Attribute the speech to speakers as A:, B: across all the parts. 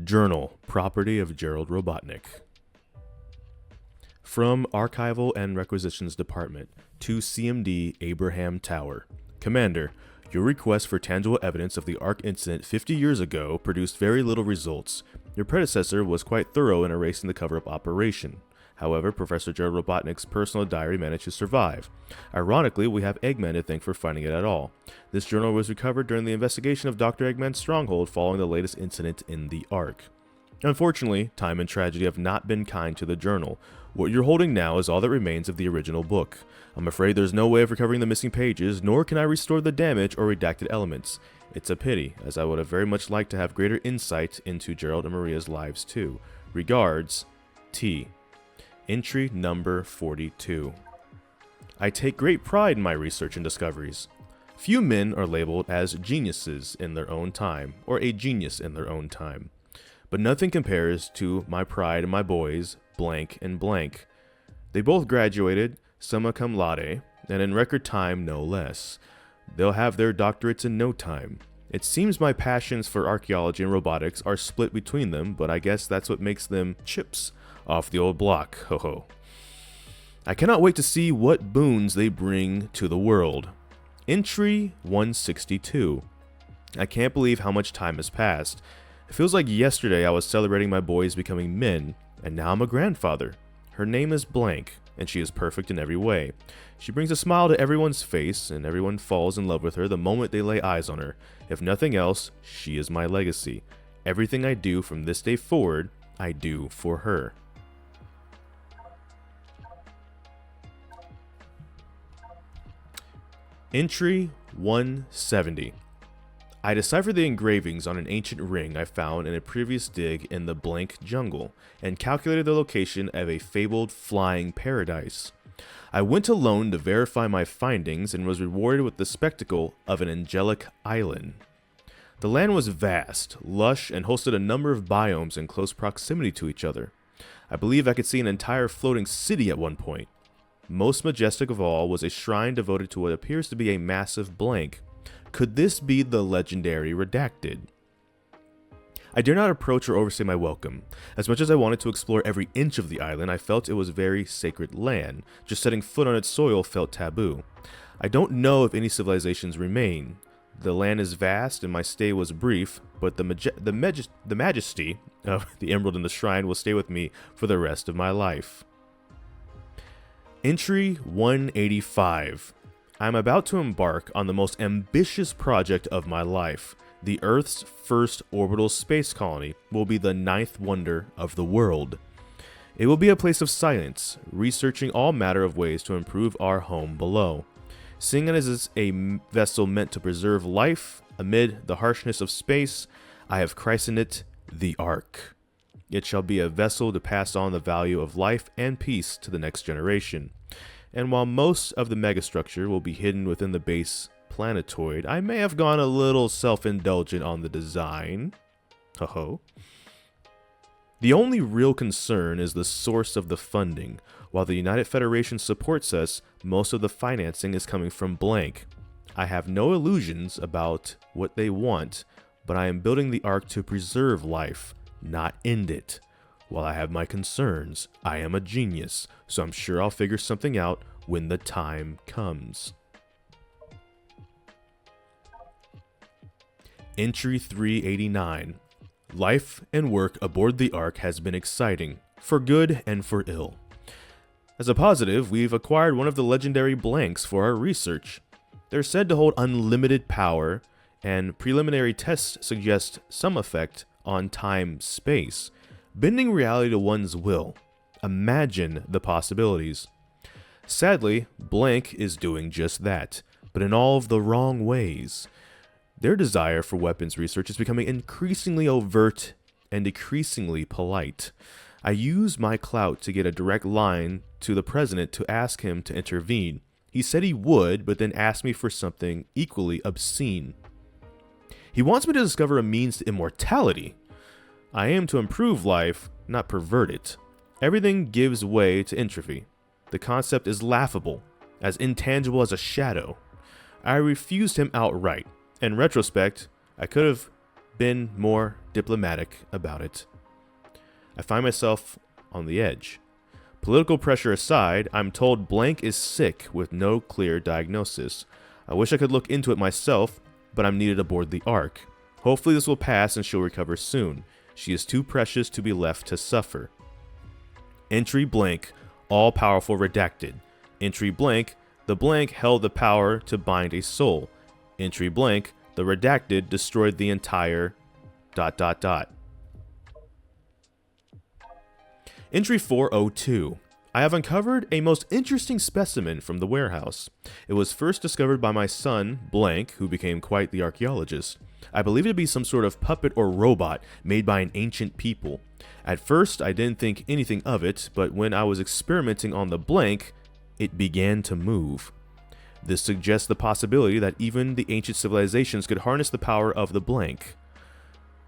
A: Journal, property of Gerald Robotnik. From Archival and Requisitions Department to CMD Abraham Tower. Commander, your request for tangible evidence of the Ark incident 50 years ago produced very little results. Your predecessor was quite thorough in erasing the cover-up operation. However, Professor Gerald Robotnik's personal diary managed to survive. Ironically, we have Eggman to thank for finding it at all. This journal was recovered during the investigation of Dr. Eggman's stronghold following the latest incident in the Ark. Unfortunately, time and tragedy have not been kind to the journal. What you're holding now is all that remains of the original book. I'm afraid there's no way of recovering the missing pages, nor can I restore the damage or redacted elements. It's a pity, as I would have very much liked to have greater insight into Gerald and Maria's lives too. Regards, T. Entry number 42. I take great pride in my research and discoveries. Few men are labeled as geniuses in their own time, or a genius in their own time. But nothing compares to my pride in my boys, blank and blank. They both graduated, summa cum laude, and in record time no less. They'll have their doctorates in no time. It seems my passions for archaeology and robotics are split between them, but I guess that's what makes them chips off the old block, ho ho. I cannot wait to see what boons they bring to the world. Entry 162. I can't believe how much time has passed. It feels like yesterday I was celebrating my boys becoming men, and now I'm a grandfather. Her name is blank, and she is perfect in every way. She brings a smile to everyone's face, and everyone falls in love with her the moment they lay eyes on her. If nothing else, she is my legacy. Everything I do from this day forward, I do for her. Entry 170. I deciphered the engravings on an ancient ring I found in a previous dig in the blank jungle, and calculated the location of a fabled flying paradise. I went alone to verify my findings and was rewarded with the spectacle of an angelic island. The land was vast, lush, and hosted a number of biomes in close proximity to each other. I believe I could see an entire floating city at one point. Most majestic of all was a shrine devoted to what appears to be a massive blank. Could this be the legendary redacted? I dare not approach or overstay my welcome. As much as I wanted to explore every inch of the island, I felt it was very sacred land. Just setting foot on its soil felt taboo. I don't know if any civilizations remain. The land is vast and my stay was brief, but the majesty of the emerald in the shrine will stay with me for the rest of my life. Entry 185. I am about to embark on the most ambitious project of my life. The Earth's first orbital space colony will be the 9th wonder of the world. It will be a place of silence, researching all matter of ways to improve our home below. Seeing it as a vessel meant to preserve life amid the harshness of space, I have christened it the Ark. It shall be a vessel to pass on the value of life and peace to the next generation. And while most of the megastructure will be hidden within the base planetoid, I may have gone a little self-indulgent on the design. Ho-ho. The only real concern is the source of the funding. While the United Federation supports us, most of the financing is coming from blank. I have no illusions about what they want, but I am building the Ark to preserve life, not end it. While I have my concerns, I am a genius, so I'm sure I'll figure something out when the time comes. Entry 389. Life and work aboard the Ark has been exciting, for good and for ill. As a positive, we've acquired one of the legendary blanks for our research. They're said to hold unlimited power, and preliminary tests suggest some effect on time-space, bending reality to one's will. Imagine the possibilities. Sadly, blank is doing just that, but in all of the wrong ways. Their desire for weapons research is becoming increasingly overt and decreasingly polite. I use my clout to get a direct line to the president to ask him to intervene. He said he would, but then asked me for something equally obscene. He wants me to discover a means to immortality. I am to improve life, not pervert it. Everything gives way to entropy. The concept is laughable, as intangible as a shadow. I refused him outright. In retrospect, I could have been more diplomatic about it. I find myself on the edge. Political pressure aside, I'm told blank is sick with no clear diagnosis. I wish I could look into it myself, but I'm needed aboard the Ark. Hopefully this will pass and she'll recover soon. She is too precious to be left to suffer. Entry blank, all-powerful redacted. Entry blank, the blank held the power to bind a soul. Entry blank, the redacted destroyed the entire ... Entry 402. I have uncovered a most interesting specimen from the warehouse. It was first discovered by my son, Blank, who became quite the archaeologist. I believe it to be some sort of puppet or robot made by an ancient people. At first, I didn't think anything of it, but when I was experimenting on the Blank, it began to move. This suggests the possibility that even the ancient civilizations could harness the power of the Blank.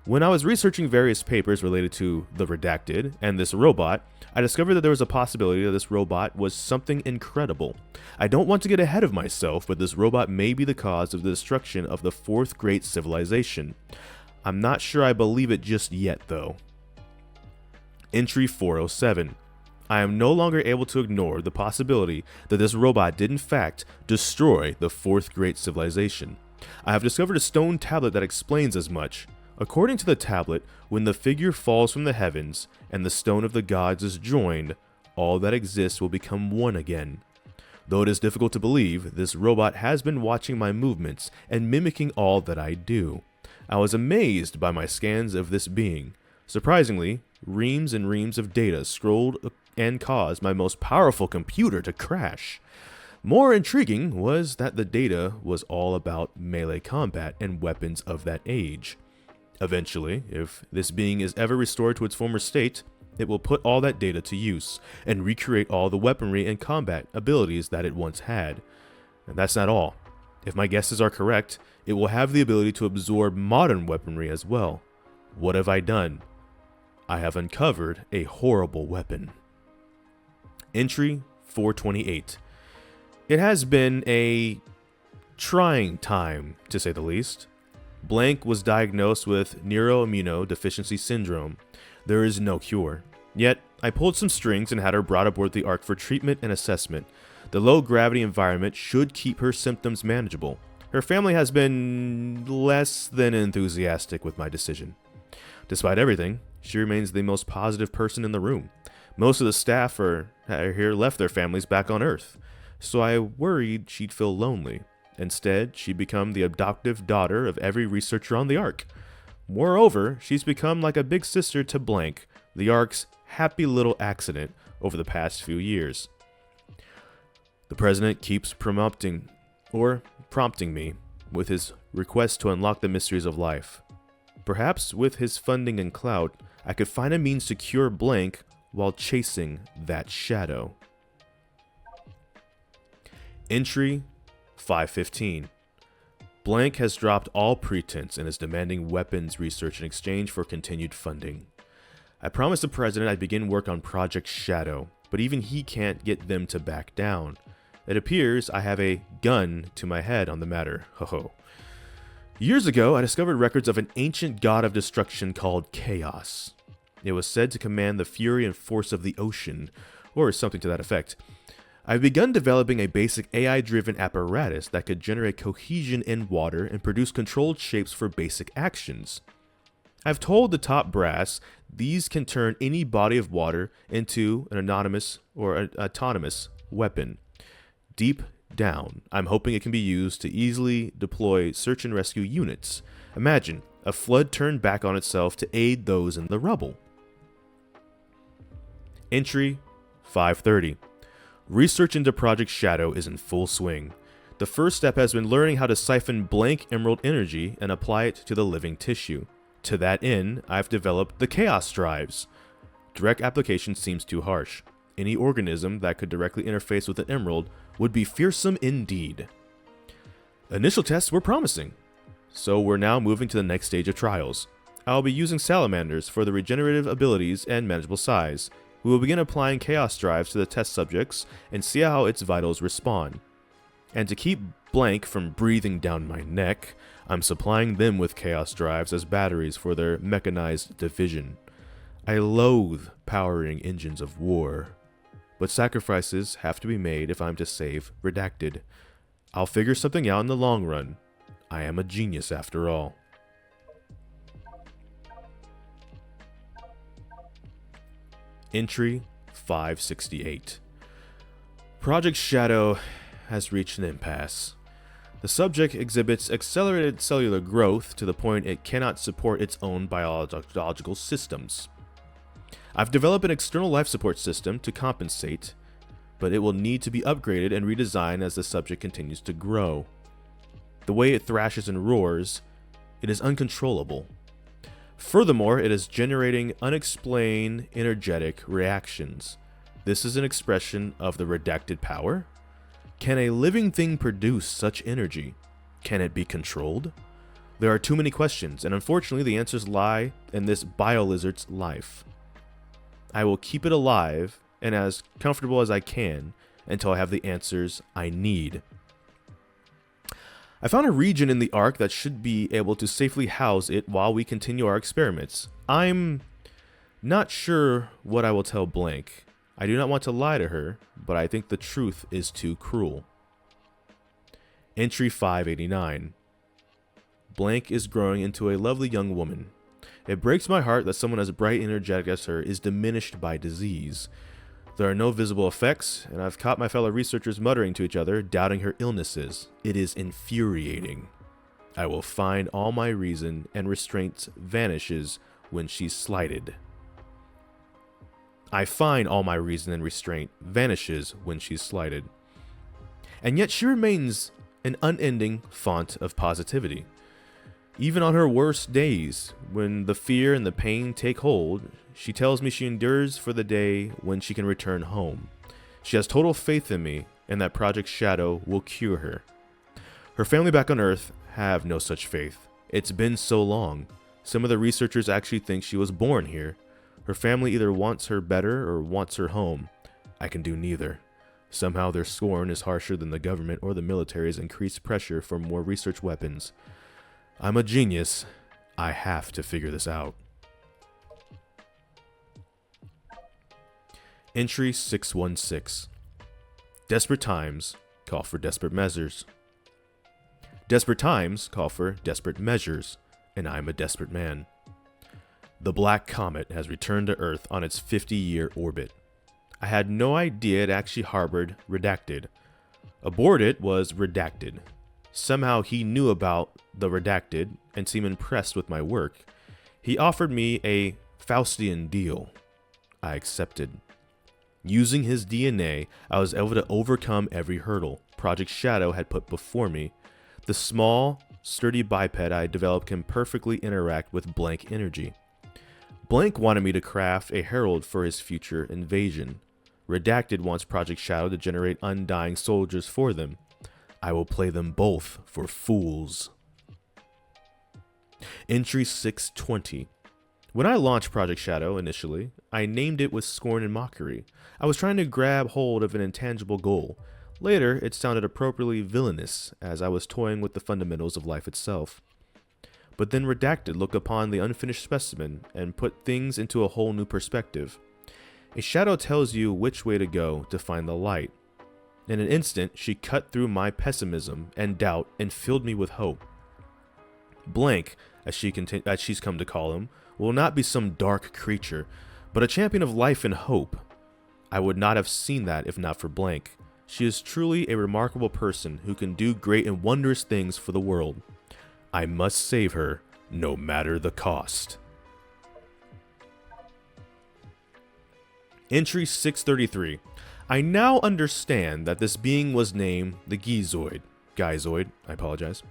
A: When I was researching various papers related to the redacted and this robot, I discovered that there was a possibility that this robot was something incredible. I don't want to get ahead of myself, but this robot may be the cause of the destruction of the fourth great civilization. I'm not sure I believe it just yet, though. Entry 407. I am no longer able to ignore the possibility that this robot did in fact destroy the fourth great civilization. I have discovered a stone tablet that explains as much. According to the tablet, when the figure falls from the heavens and the stone of the gods is joined, all that exists will become one again. Though it is difficult to believe, this robot has been watching my movements and mimicking all that I do. I was amazed by my scans of this being. Surprisingly, reams and reams of data scrolled and caused my most powerful computer to crash. More intriguing was that the data was all about melee combat and weapons of that age. Eventually, if this being is ever restored to its former state, it will put all that data to use and recreate all the weaponry and combat abilities that it once had. And that's not all. If my guesses are correct, it will have the ability to absorb modern weaponry as well. What have I done? I have uncovered a horrible weapon. Entry 428. It has been a trying time, to say the least. Blank was diagnosed with neuroimmunodeficiency syndrome. There is no cure. Yet, I pulled some strings and had her brought aboard the Ark for treatment and assessment. The low-gravity environment should keep her symptoms manageable. Her family has been less than enthusiastic with my decision. Despite everything, she remains the most positive person in the room. Most of the staff here left their families back on Earth, so I worried she'd feel lonely. Instead, she'd become the adoptive daughter of every researcher on the Ark. Moreover, she's become like a big sister to Blank, the Ark's happy little accident over the past few years. The president keeps prompting me with his request to unlock the mysteries of life. Perhaps with his funding and clout, I could find a means to cure Blank while chasing that shadow. Entry 515. Blank has dropped all pretense and is demanding weapons research in exchange for continued funding. I promised the president I'd begin work on Project Shadow, but even he can't get them to back down. It appears I have a gun to my head on the matter, ho. Years ago, I discovered records of an ancient god of destruction called Chaos. It was said to command the fury and force of the ocean, or something to that effect. I've begun developing a basic AI-driven apparatus that could generate cohesion in water and produce controlled shapes for basic actions. I've told the top brass these can turn any body of water into an autonomous weapon. Deep down, I'm hoping it can be used to easily deploy search and rescue units. Imagine a flood turned back on itself to aid those in the rubble. Entry 530. Research into Project Shadow is in full swing. The first step has been learning how to siphon blank emerald energy and apply it to the living tissue. To that end, I've developed the Chaos Drives. Direct application seems too harsh. Any organism that could directly interface with an emerald would be fearsome indeed. Initial tests were promising, so we're now moving to the next stage of trials. I'll be using salamanders for the regenerative abilities and manageable size. We will begin applying Chaos Drives to the test subjects and see how its vitals respond. And to keep blank from breathing down my neck, I'm supplying them with chaos drives as batteries for their mechanized division. I loathe powering engines of war, but sacrifices have to be made if I'm to save Redacted. I'll figure something out in the long run. I am a genius after all. Entry 568. Project Shadow has reached an impasse. The subject exhibits accelerated cellular growth to the point it cannot support its own biological systems. I've developed an external life support system to compensate, but it will need to be upgraded and redesigned as the subject continues to grow. The way it thrashes and roars, it is uncontrollable. Furthermore, it is generating unexplained energetic reactions. This is an expression of the redacted power? Can a living thing produce such energy? Can it be controlled? There are too many questions, and unfortunately the answers lie in this Biolizard's life. I will keep it alive and as comfortable as I can until I have the answers I need. I found a region in the Ark that should be able to safely house it while we continue our experiments. I'm not sure what I will tell Blank. I do not want to lie to her, but I think the truth is too cruel. Entry 589. Blank is growing into a lovely young woman. It breaks my heart that someone as bright and energetic as her is diminished by disease. There are no visible effects, and I've caught my fellow researchers muttering to each other, doubting her illnesses. It is infuriating. I will find all my reason, and restraint vanishes when she's slighted. I find all my reason and restraint vanishes when she's slighted. And yet she remains an unending font of positivity. Even on her worst days, when the fear and the pain take hold, she tells me she endures for the day when she can return home. She has total faith in me and that Project Shadow will cure her. Her family back on Earth have no such faith. It's been so long. Some of the researchers actually think she was born here. Her family either wants her better or wants her home. I can do neither. Somehow their scorn is harsher than the government or the military's increased pressure for more research weapons. I'm a genius. I have to figure this out. Entry 616. Desperate times call for desperate measures. Desperate times call for desperate measures, and I'm a desperate man. The Black Comet has returned to Earth on its 50-year orbit. I had no idea it actually harbored Redacted. Aboard it was Redacted. Somehow he knew about the Redacted and seemed impressed with my work. He offered me a Faustian deal. I accepted. Using his DNA, I was able to overcome every hurdle Project Shadow had put before me. The small, sturdy biped I developed can perfectly interact with Blank energy. Blank wanted me to craft a herald for his future invasion. Redacted wants Project Shadow to generate undying soldiers for them. I will play them both for fools. Entry 620. When I launched Project Shadow initially, I named it with scorn and mockery. I was trying to grab hold of an intangible goal. Later, it sounded appropriately villainous, as I was toying with the fundamentals of life itself. But then Redacted looked upon the unfinished specimen and put things into a whole new perspective. A shadow tells you which way to go to find the light. In an instant, she cut through my pessimism and doubt and filled me with hope. Blank, as she's come to call him, will not be some dark creature, but a champion of life and hope. I would not have seen that if not for Blank. She is truly a remarkable person who can do great and wondrous things for the world. I must save her, no matter the cost. Entry 633. I now understand that this being was named the Gizoid. I apologize.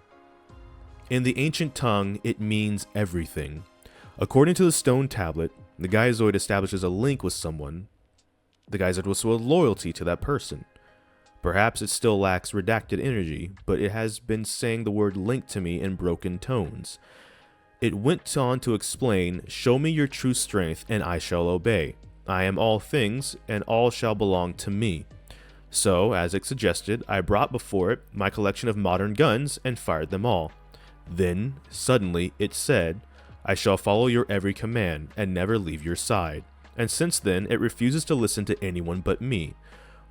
A: In the ancient tongue, it means everything. According to the stone tablet, the Gizoid establishes a link with someone. The Gizoid was a loyalty to that person. Perhaps it still lacks redacted energy, but it has been saying the word link to me in broken tones. It went on to explain, "Show me your true strength, and I shall obey. I am all things, and all shall belong to me." So, as it suggested, I brought before it my collection of modern guns and fired them all. Then, suddenly, it said, "I shall follow your every command and never leave your side." And since then, it refuses to listen to anyone but me.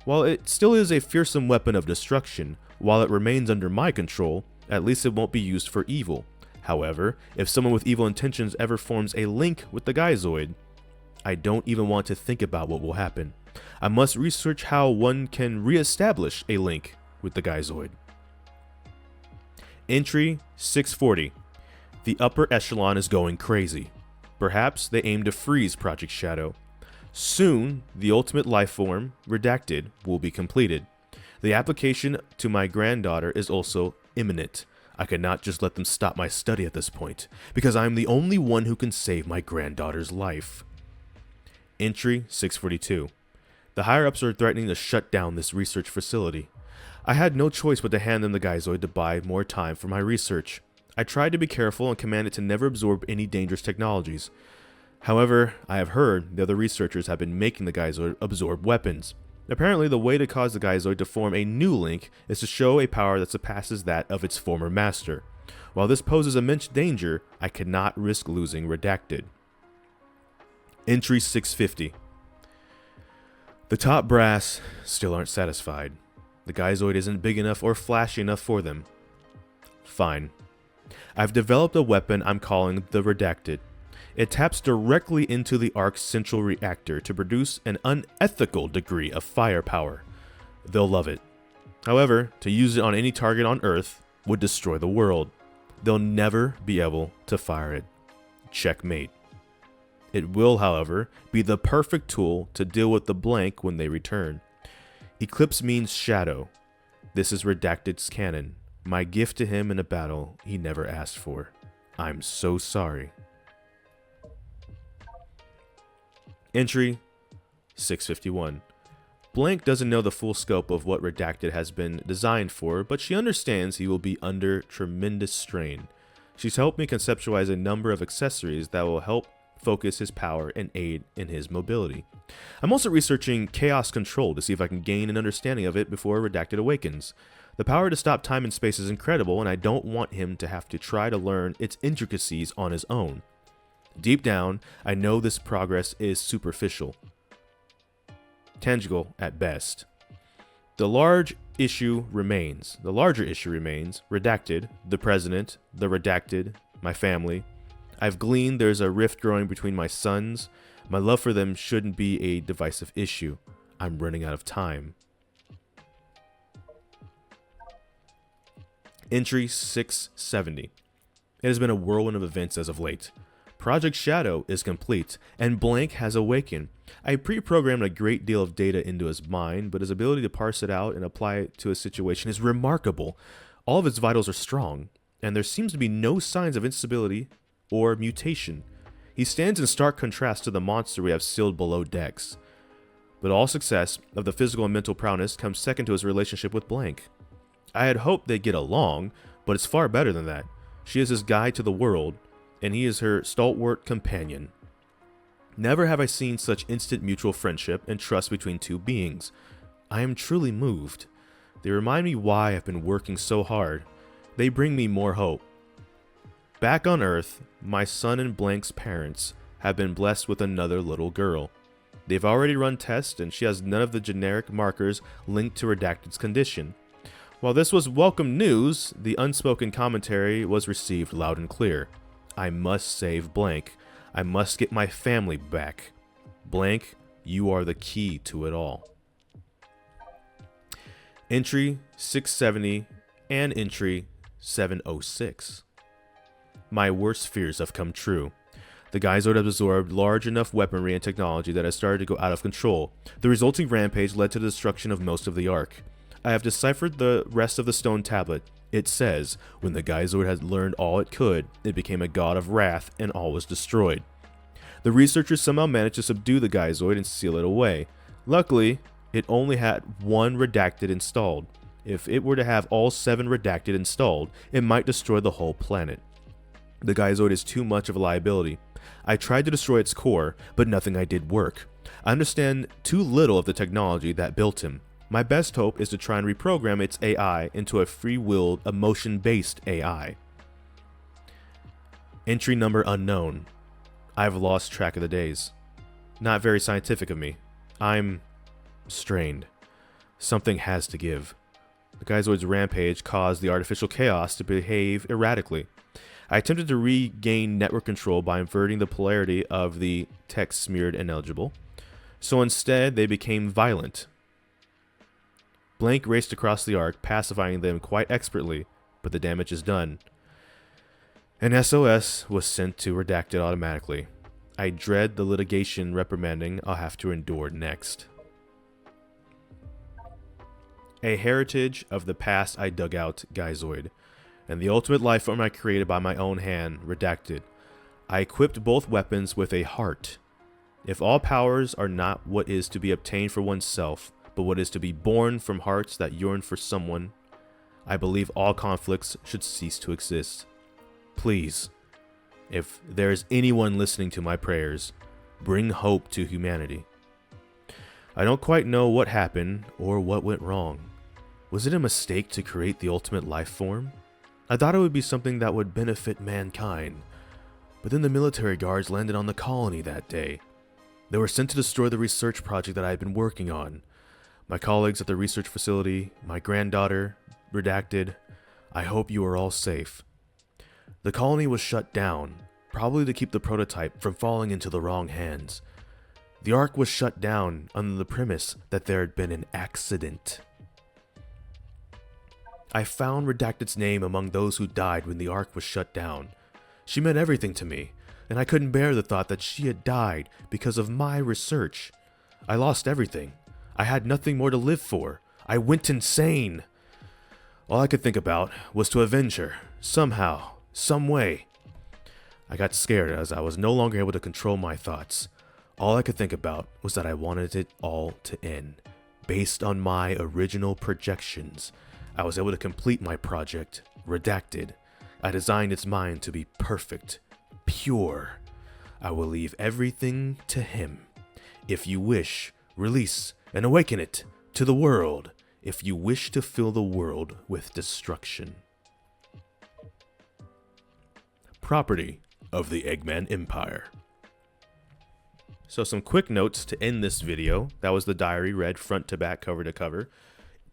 A: While it still is a fearsome weapon of destruction, while it remains under my control, at least it won't be used for evil. However, if someone with evil intentions ever forms a link with the Gizoid, I don't even want to think about what will happen. I must research how one can re-establish a link with the Gizoid. Entry 640. The upper echelon is going crazy. Perhaps they aim to freeze Project Shadow. Soon, the ultimate life form, redacted, will be completed. The application to my granddaughter is also imminent. I cannot just let them stop my study at this point, because I am the only one who can save my granddaughter's life. Entry 642. The higher-ups are threatening to shut down this research facility. I had no choice but to hand them the Gizoid to buy more time for my research. I tried to be careful and commanded to never absorb any dangerous technologies. However, I have heard the other researchers have been making the Gizoid absorb weapons. Apparently, the way to cause the Gizoid to form a new link is to show a power that surpasses that of its former master. While this poses immense danger, I cannot risk losing redacted. Entry 650. The top brass still aren't satisfied. The Gizoid isn't big enough or flashy enough for them. Fine. I've developed a weapon I'm calling the Redacted. It taps directly into the Ark's central reactor to produce an unethical degree of firepower. They'll love it. However, to use it on any target on Earth would destroy the world. They'll never be able to fire it. Checkmate. It will, however, be the perfect tool to deal with the blank when they return. Eclipse means shadow. This is Redacted's cannon. My gift to him in a battle he never asked for. I'm so sorry. Entry 651. Blank doesn't know the full scope of what Redacted has been designed for, but she understands he will be under tremendous strain. She's helped me conceptualize a number of accessories that will help focus his power and aid in his mobility. I'm also researching chaos control to see if I can gain an understanding of it before Redacted awakens. The power to stop time and space is incredible, and I don't want him to have to try to learn its intricacies on his own. Deep down, I know this progress is superficial, tangible at best. The larger issue remains. Redacted, the president, the redacted, my family. I've gleaned there's a rift growing between my sons. My love for them shouldn't be a divisive issue. I'm running out of time. Entry 670. It has been a whirlwind of events as of late. Project Shadow is complete, and Blank has awakened. I pre-programmed a great deal of data into his mind, but his ability to parse it out and apply it to a situation is remarkable. All of his vitals are strong, and there seems to be no signs of instability or mutation. He stands in stark contrast to the monster we have sealed below decks. But all success of the physical and mental prowess comes second to his relationship with Blank. I had hoped they'd get along, but it's far better than that. She is his guide to the world, and he is her stalwart companion. Never have I seen such instant mutual friendship and trust between two beings. I am truly moved. They remind me why I've been working so hard. They bring me more hope. Back on Earth, my son and Blank's parents have been blessed with another little girl. They've already run tests, and she has none of the generic markers linked to Redacted's condition. While this was welcome news, the unspoken commentary was received loud and clear. I must save Blank. I must get my family back. Blank, you are the key to it all. Entry 670 and Entry 706. My worst fears have come true. The Gizoid has absorbed large enough weaponry and technology that has started to go out of control. The resulting rampage led to the destruction of most of the Ark. I have deciphered the rest of the stone tablet. It says, when the Gizoid had learned all it could, it became a god of wrath and all was destroyed. The researchers somehow managed to subdue the Gizoid and seal it away. Luckily, it only had one redacted installed. If it were to have all 7 redacted installed, it might destroy the whole planet. The Gizoid is too much of a liability. I tried to destroy its core, but nothing I did worked. I understand too little of the technology that built him. My best hope is to try and reprogram its AI into a free-willed, emotion-based AI. Entry number unknown. I've lost track of the days. Not very scientific of me. I'm strained. Something has to give. The Gizoid's rampage caused the artificial chaos to behave erratically. I attempted to regain network control by inverting the polarity of the text smeared ineligible. So instead, they became violent. Blank raced across the arc, pacifying them quite expertly, but the damage is done. An SOS was sent to redacted automatically. I dread the litigation reprimanding I'll have to endure next. A heritage of the past I dug out, Gizoid, and the ultimate life form I created by my own hand, redacted. I equipped both weapons with a heart. If all powers are not what is to be obtained for oneself, but what is to be born from hearts that yearn for someone, I believe all conflicts should cease to exist. Please, if there is anyone listening to my prayers, bring hope to humanity. I don't quite know what happened or what went wrong. Was it a mistake to create the ultimate life form? I thought it would be something that would benefit mankind, but then the military guards landed on the colony that day. They were sent to destroy the research project that I had been working on. My colleagues at the research facility, my granddaughter, redacted. I hope you are all safe. The colony was shut down, probably to keep the prototype from falling into the wrong hands. The Ark was shut down under the premise that there had been an accident. I found Redacted's name among those who died when the Ark was shut down. She meant everything to me, and I couldn't bear the thought that she had died because of my research. I lost everything. I had nothing more to live for. I went insane. All I could think about was to avenge her, somehow, some way. I got scared as I was no longer able to control my thoughts. All I could think about was that I wanted it all to end. Based on my original projections, I was able to complete my project, redacted. I designed its mind to be perfect, pure. I will leave everything to him. If you wish, release and awaken it to the world. If you wish to fill the world with destruction. Property of the Eggman Empire. So some quick notes to end this video. That was the diary read front to back, cover to cover.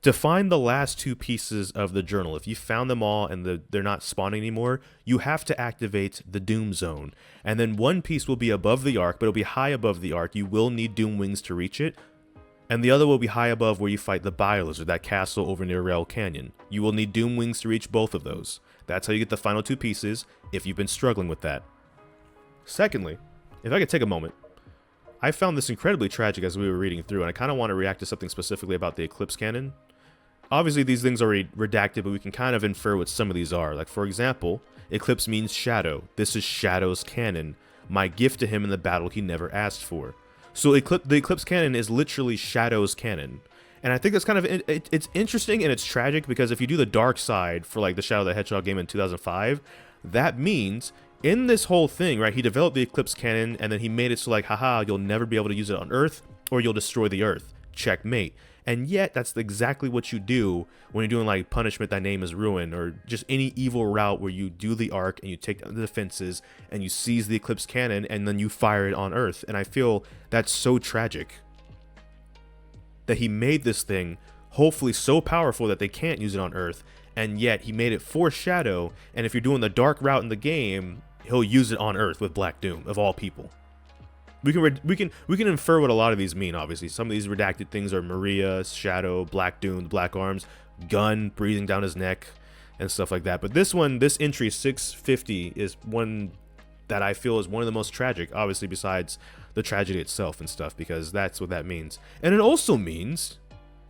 A: To find the last two pieces of the journal, if you found them all and they're not spawning anymore, you have to activate the Doom Zone. And then one piece will be above the Ark, but it'll be high above the Ark. You will need Doom Wings to reach it. And the other will be high above where you fight the Biolizard, that castle over near Rail Canyon. You will need Doom Wings to reach both of those. That's how you get the final two pieces, if you've been struggling with that. Secondly, if I could take a moment, I found this incredibly tragic as we were reading through, and I kind of want to react to something specifically about the Eclipse Cannon. Obviously, these things are redacted, but we can kind of infer what some of these are. Like, for example, Eclipse means shadow. This is Shadow's cannon, my gift to him in the battle he never asked for. So the Eclipse Cannon is literally Shadow's cannon. And I think that's kind of, it's interesting and it's tragic because if you do the dark side for like the Shadow the Hedgehog game in 2005, that means in this whole thing, right, he developed the Eclipse Cannon and then he made it so like, haha, you'll never be able to use it on Earth or you'll destroy the Earth. Checkmate. And yet, that's exactly what you do when you're doing like Punishment, Thy Name is Ruin, or just any evil route where you do the Ark and you take the defenses and you seize the Eclipse Cannon and then you fire it on Earth. And I feel that's so tragic that he made this thing hopefully so powerful that they can't use it on Earth, and yet he made it for Shadow, and if you're doing the dark route in the game, he'll use it on Earth with Black Doom, of all people. We can infer what a lot of these mean, obviously. Some of these redacted things are Maria, Shadow, Black Doom, the Black Arms, gun breathing down his neck, and stuff like that. But this one, this entry 650, is one that I feel is one of the most tragic, obviously, besides the tragedy itself and stuff, because that's what that means. And it also means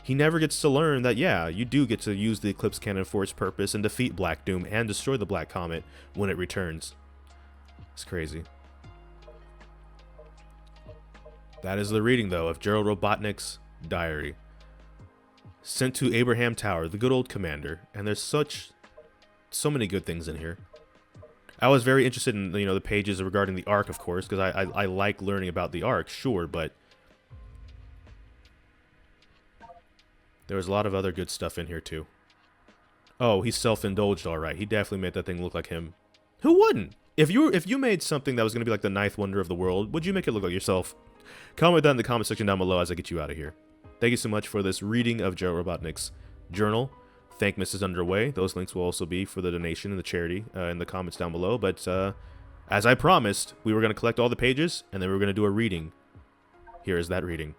A: he never gets to learn that, yeah, you do get to use the Eclipse Cannon for its purpose and defeat Black Doom and destroy the Black Comet when it returns. It's crazy. That is the reading, though, of Gerald Robotnik's diary. Sent to Abraham Tower, the good old commander, and there's so many good things in here. I was very interested in, you know, the pages regarding the Ark, of course, because I like learning about the Ark, sure, but there was a lot of other good stuff in here, too. Oh, he's self-indulged, all right. He definitely made that thing look like him. Who wouldn't? If you made something that was going to be like the ninth wonder of the world, would you make it look like yourself? Comment that in the comment section down below as I get you out of here. Thank you so much for this reading of Gerald Robotnik's journal. Thankmas is underway. Those links will also be for the donation and the charity in the comments down below. But as I promised, we were going to collect all the pages, and then we were going to do a reading. Here is that reading.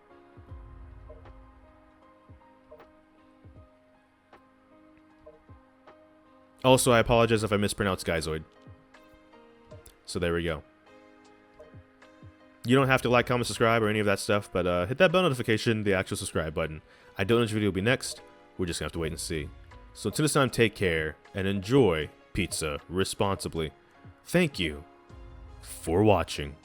A: Also, I apologize if I mispronounced Gizoid. So there we go. You don't have to like, comment, subscribe, or any of that stuff, but hit that bell notification, the actual subscribe button. I don't know which video will be next. We're just going to have to wait and see. So until this time, take care, and enjoy pizza responsibly. Thank you for watching.